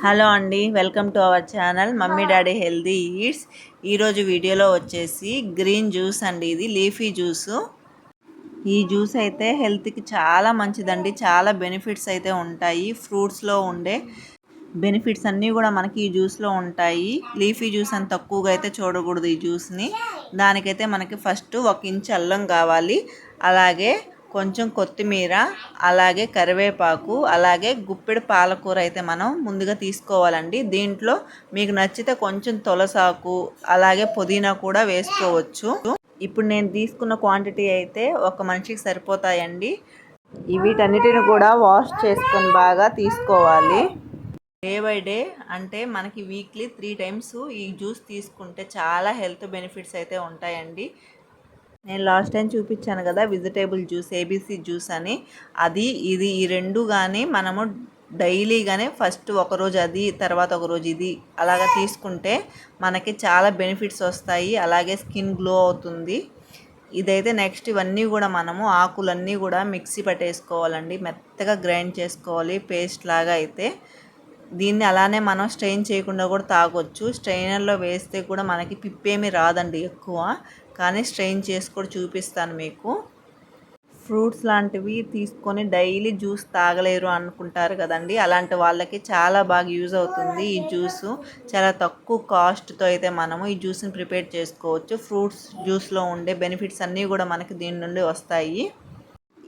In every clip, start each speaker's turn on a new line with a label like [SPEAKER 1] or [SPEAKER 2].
[SPEAKER 1] Hello అండి, welcome to our channel mummy daddy healthy eats. ఈరోజు వీడియోలో వచ్చేసి గ్రీన్ జ్యూస్ అండి. ఇది లీఫీ జ్యూసు. ఈ జ్యూస్ అయితే హెల్త్కి చాలా మంచిదండి. చాలా బెనిఫిట్స్ అయితే ఉంటాయి. ఫ్రూట్స్లో ఉండే బెనిఫిట్స్ అన్నీ కూడా మనకి ఈ జ్యూస్లో ఉంటాయి. లీఫీ జ్యూస్ అని తక్కువగా అయితే చూడకూడదు ఈ జ్యూస్ని. దానికైతే మనకి ఫస్ట్ 1 ఇంచ్ అల్లం కావాలి, అలాగే కొంచెం కొత్తిమీర, అలాగే కరివేపాకు, అలాగే గుప్పెడు పాలకూర అయితే మనం ముందుగా తీసుకోవాలండి. దీంట్లో మీకు నచ్చితే కొంచెం తులసాకు, అలాగే పుదీనా కూడా వేసుకోవచ్చు. ఇప్పుడు నేను తీసుకున్న క్వాంటిటీ అయితే ఒక మనిషికి సరిపోతాయండి. వీటన్నిటిని కూడా వాష్ చేసుకొని బాగా తీసుకోవాలి. డే బై డే అంటే మనకి వీక్లీ 3 టైమ్స్ ఈ జ్యూస్ తీసుకుంటే చాలా హెల్త్ బెనిఫిట్స్ అయితే ఉంటాయండి. నేను లాస్ట్ టైం చూపించాను కదా వెజిటేబుల్ జ్యూస్, ఏబీసీ జ్యూస్ అని. అది ఇది ఈ రెండు కానీ మనము డైలీ కానీ ఫస్ట్ ఒకరోజు అది, తర్వాత ఒకరోజు ఇది అలాగా తీసుకుంటే మనకి చాలా బెనిఫిట్స్ వస్తాయి. అలాగే స్కిన్ గ్లో అవుతుంది. ఇదైతే నెక్స్ట్ ఇవన్నీ కూడా మనము ఆకులన్నీ కూడా మిక్సీ పట్టేసుకోవాలండి. మెత్తగా గ్రైండ్ చేసుకోవాలి పేస్ట్ లాగా. అయితే దీన్ని అలానే మనం స్ట్రెయిన్ చేయకుండా కూడా తాగొచ్చు. స్ట్రెయినర్లో వేస్తే కూడా మనకి పిప్పేమీ రాదండి ఎక్కువ, కానీ స్ట్రెయిన్ చేసి కూడా చూపిస్తాను మీకు. ఫ్రూట్స్ లాంటివి తీసుకొని డైలీ జ్యూస్ తాగలేరు అనుకుంటారు కదండి, అలాంటి వాళ్ళకి చాలా బాగా యూజ్ అవుతుంది ఈ జ్యూసు. చాలా తక్కువ కాస్ట్తో అయితే మనము ఈ జ్యూస్ని ప్రిపేర్ చేసుకోవచ్చు. ఫ్రూట్స్ జ్యూస్లో ఉండే బెనిఫిట్స్ అన్నీ కూడా మనకి దీని నుండి వస్తాయి.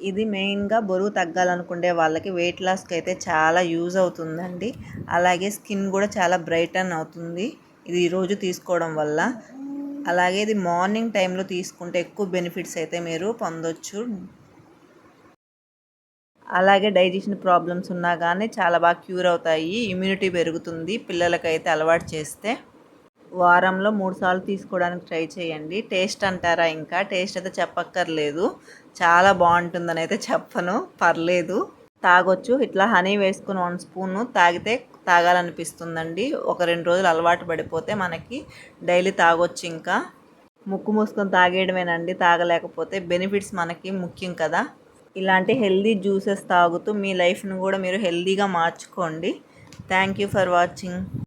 [SPEAKER 1] ఇది మెయిన్గా బరువు తగ్గాలనుకునే వాళ్ళకి, వెయిట్ లాస్కి అయితే చాలా యూజ్ అవుతుందండి. అలాగే స్కిన్ కూడా చాలా బ్రైటన్ అవుతుంది ఇది రోజు తీసుకోవడం వల్ల. అలాగే ఇది మార్నింగ్ టైంలో తీసుకుంటే ఎక్కువ బెనిఫిట్స్ అయితే మీరు పొందొచ్చు. అలాగే డైజెషన్ ప్రాబ్లమ్స్ ఉన్నా కానీ చాలా బాగా క్యూర్ అవుతాయి. ఇమ్యూనిటీ పెరుగుతుంది పిల్లలకైతే అలవాటు చేస్తే. వారంలో 3 సార్లు తీసుకోవడానికి ట్రై చేయండి. టేస్ట్ అంటారా, ఇంకా టేస్ట్ అయితే చెప్పక్కర్లేదు. చాలా బాగుంటుందని అయితే చెప్పను, పర్లేదు తాగొచ్చు. ఇట్లా హనీ వేసుకుని 1 స్పూను తాగితే తాగాలనిపిస్తుందండి. ఒక 2 రోజులు అలవాటు పడిపోతే మనకి డైలీ తాగొచ్చు. ఇంకా ముక్కు మూసుకొని తాగేయడమేనండి, తాగలేకపోతే. బెనిఫిట్స్ మనకి ముఖ్యం కదా. ఇలాంటి హెల్దీ జ్యూసెస్ తాగుతూ మీ లైఫ్ను కూడా మీరు హెల్దీగా మార్చుకోండి. Thank you for watching.